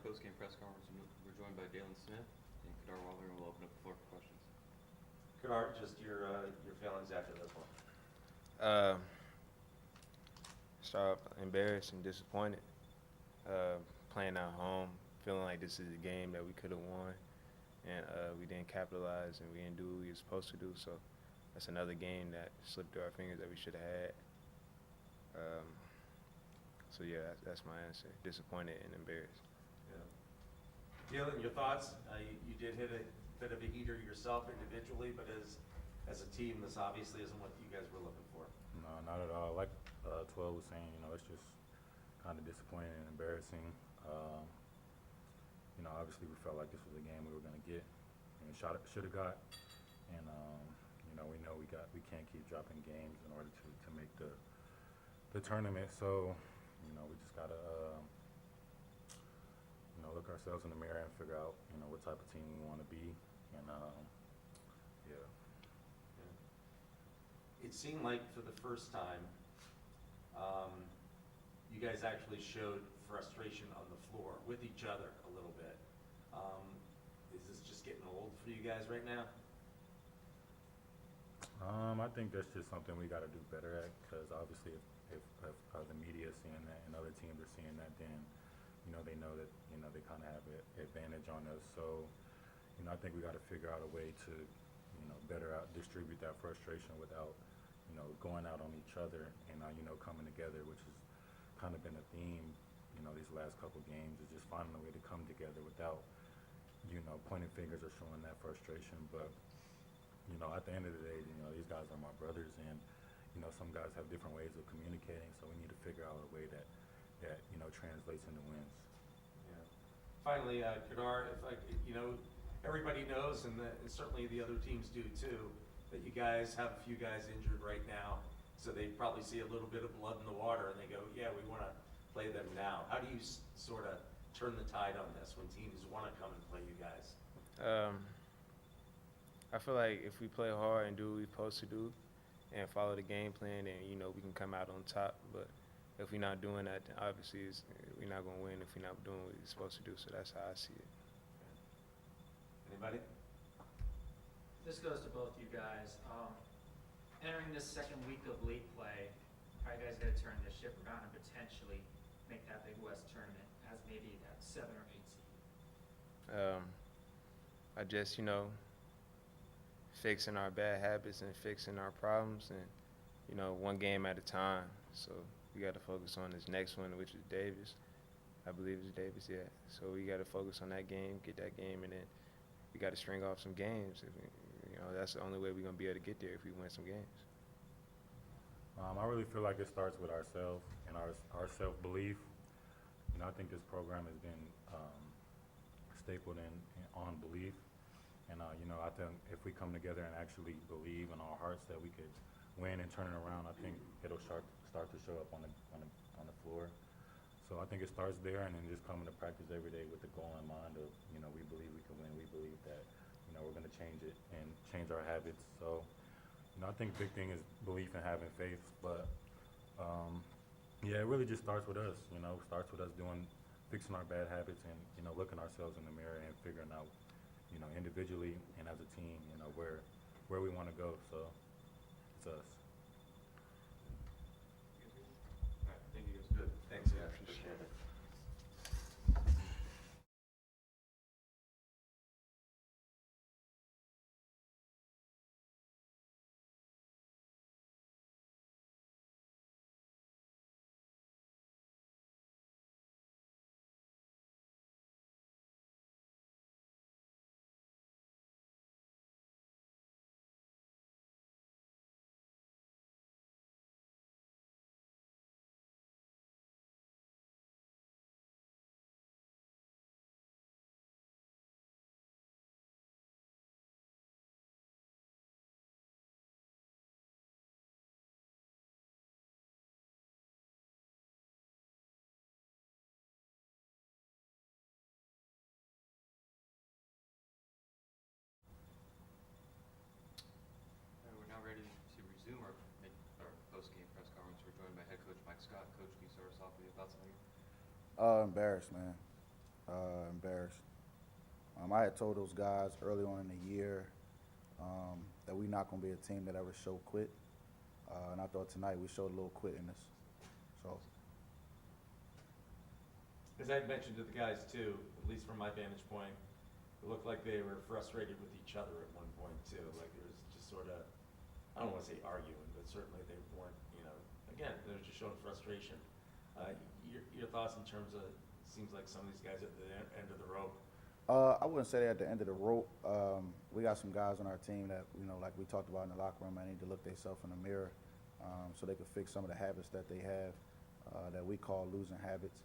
Postgame press conference. We're joined by Dalen Smith and Kadar Waller, and we'll open up the floor for questions. Kadar, just your feelings after this one. Start off embarrassed and disappointed. Playing at home, feeling like this is a game that we could have won, and we didn't capitalize and we didn't do what we were supposed to do. So that's another game that slipped through our fingers that we should have had. So yeah, that's my answer. Disappointed and embarrassed. Yeah. Dalen, your thoughts? You did hit a bit of a heater yourself individually, but as a team, this obviously isn't what you guys were looking for. No, not at all. Like 12 was saying, it's just kind of disappointing and embarrassing. Obviously we felt like this was a game we were going to get and should have got. And, we know we can't keep dropping games in order to make the tournament. So, we just got to, look ourselves in the mirror and figure out, what type of team we want to be. And, yeah. It seemed like for the first time, you guys actually showed frustration on the floor with each other a little bit. Is this just getting old for you guys right now? I think that's just something we got to do better at, because obviously if the media is seeing that and other teams are seeing that, then they know that they kind of have an advantage on us. So I think we got to figure out a way to better distribute that frustration without going out on each other and coming together, which has kind of been a theme these last couple games, is just finding a way to come together without pointing fingers or showing that frustration. But at the end of the day, these guys are my brothers, and some guys have different ways of communicating, so we need to figure out a way that translates into wins. Yeah. Finally, Kadar, everybody knows, and certainly the other teams do too, that you guys have a few guys injured right now, so they probably see a little bit of blood in the water, and they go, yeah, we want to play them now. How do you sort of turn the tide on this when teams want to come and play you guys? I feel like if we play hard and do what we're supposed to do and follow the game plan, then we can come out on top. But if we're not doing that, then obviously we're not going to win if we're not doing what we're supposed to do. So that's how I see it. Anybody? This goes to both you guys. Entering this second week of league play, how are you guys going to turn this ship around and potentially make that Big West tournament as maybe that 7 or 8 seed? I just, fixing our bad habits and fixing our problems, and, one game at a time. So we got to focus on this next one, which is Davis. I believe it's Davis, yeah. So we got to focus on that game, get that game, and then we got to string off some games. That's the only way we're going to be able to get there, if we win some games. I really feel like it starts with ourselves and our self-belief. I think this program has been stapled on belief. And, I think if we come together and actually believe in our hearts that we could win and turn it around, I think it'll start to show up on the floor. So I think it starts there, and then just coming to practice every day with the goal in mind of, we believe we can win. We believe that, we're going to change it and change our habits. So, I think big thing is belief and having faith. But, yeah, it really just starts with us, starts with us fixing our bad habits and, looking ourselves in the mirror and figuring out, individually and as a team, where we want to go. So it's us. All right, thank you guys. Good. Thanks, yeah, appreciate it. We're now ready to resume our post-game press conference. We're joined by head coach Mike Scott. Coach, can you start us off with your thoughts on the game? Embarrassed, man. embarrassed. I had told those guys early on in the year that we're not going to be a team that ever show quit. And I thought tonight we showed a little quit in this. So, As I mentioned to the guys too, at least from my vantage point, it looked like they were frustrated with each other at one point too. Like there was just sort of, I don't want to say arguing, but certainly they weren't, again, they were just showing frustration. Your thoughts in terms of, seems like some of these guys at the end of the rope. I wouldn't say they're at the end of the rope. We got some guys on our team that, like we talked about in the locker room, I need to look themselves in the mirror so they can fix some of the habits that they have that we call losing habits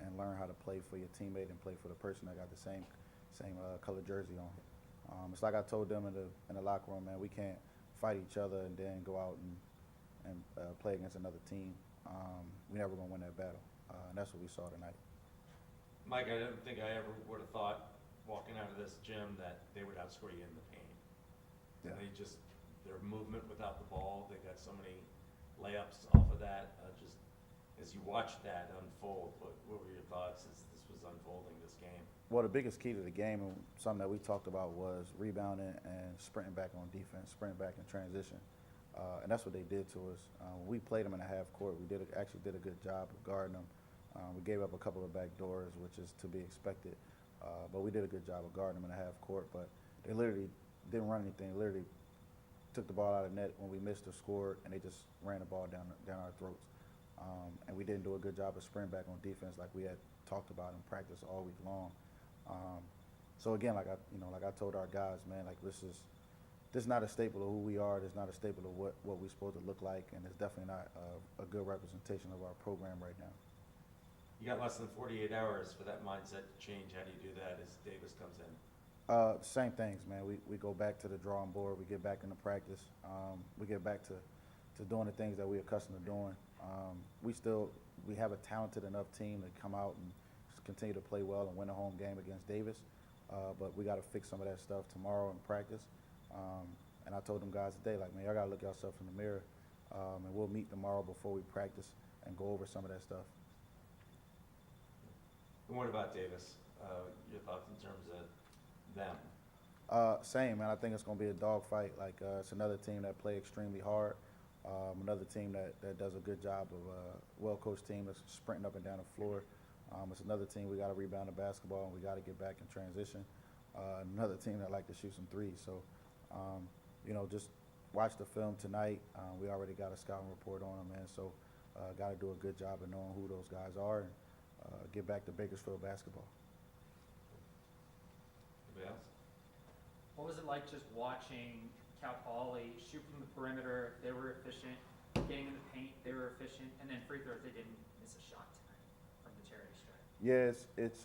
and learn how to play for your teammate and play for the person that got the same color jersey on. It's like I told them in the locker room, man, we can't fight each other and then go out and play against another team. We're never going to win that battle, and that's what we saw tonight. Mike, I don't think I ever would have thought walking out of this gym that they would outscore you in the paint. Yeah. They just, their movement without the ball, they got so many layups off of that. Just as you watched that unfold, what were your thoughts as this was unfolding, this game? Well, the biggest key to the game and something that we talked about was rebounding and sprinting back on defense, sprinting back in transition. And that's what they did to us. When we played them in a half court, we actually did a good job of guarding them. We gave up a couple of back doors, which is to be expected. But we did a good job of guarding them in a half court. But they literally didn't run anything. They literally took the ball out of the net when we missed or scored, and they just ran the ball down our throats. And we didn't do a good job of sprinting back on defense like we had talked about in practice all week long. So again, like I told our guys, man, like this is not a staple of who we are. This is not a staple of what we're supposed to look like, and it's definitely not a good representation of our program right now. You got less than 48 hours for that mindset to change. How do you do that as Davis comes in? Same things, man. We go back to the drawing board. We get back into practice. We get back to doing the things that we're accustomed to doing. We have a talented enough team to come out and continue to play well and win a home game against Davis. But we got to fix some of that stuff tomorrow in practice. And I told them guys today, like, man, y'all got to look yourself in the mirror. And we'll meet tomorrow before we practice and go over some of that stuff. And what about Davis? Your thoughts in terms of them? Same, man. I think it's going to be a dogfight. Like, it's another team that play extremely hard. Another team that does a good job of well-coached team that's sprinting up and down the floor. It's another team we got to rebound the basketball and we got to get back in transition. Another team that like to shoot some threes. So, just watch the film tonight. We already got a scouting report on them, man. So, got to do a good job of knowing who those guys are and get back to Bakersfield basketball. Anybody else? What was it like just watching Cal Poly shoot from the perimeter? They were efficient. Getting in the paint, they were efficient. And then free throws, they didn't miss a shot tonight from the charity stripe. Yeah, it's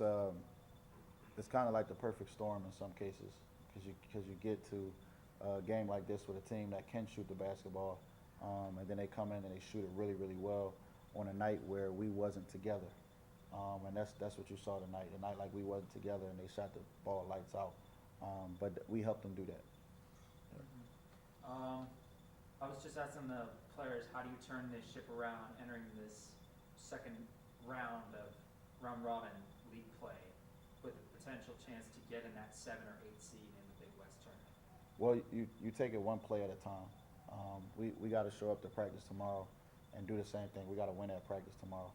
kind of like the perfect storm in some cases because you get to a game like this with a team that can shoot the basketball, and then they come in and they shoot it really, really well on a night where we wasn't together. And that's what you saw tonight. A night like we wasn't together and they shot the ball lights out. But we helped them do that. I was just asking the players, how do you turn this ship around entering this second round of round robin league play with a potential chance to get in that 7 or 8 seed in the Big West tournament? Well, you take it one play at a time. We got to show up to practice tomorrow and do the same thing. We got to win at practice tomorrow.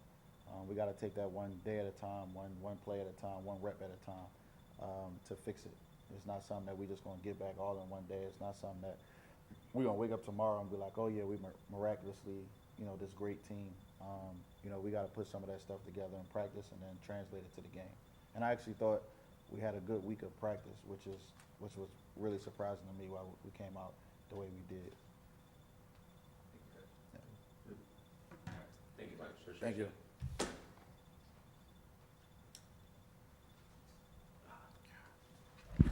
We got to take that one day at a time, one play at a time, one rep at a time to fix it. It's not something that we just going to get back all in one day. It's not something that we're going to wake up tomorrow and be like, oh, yeah, we miraculously, this great team. We got to put some of that stuff together in practice and then translate it to the game. And I actually thought we had a good week of practice, which was really surprising to me why we came out the way we did. Thank you, Mike. Thank you.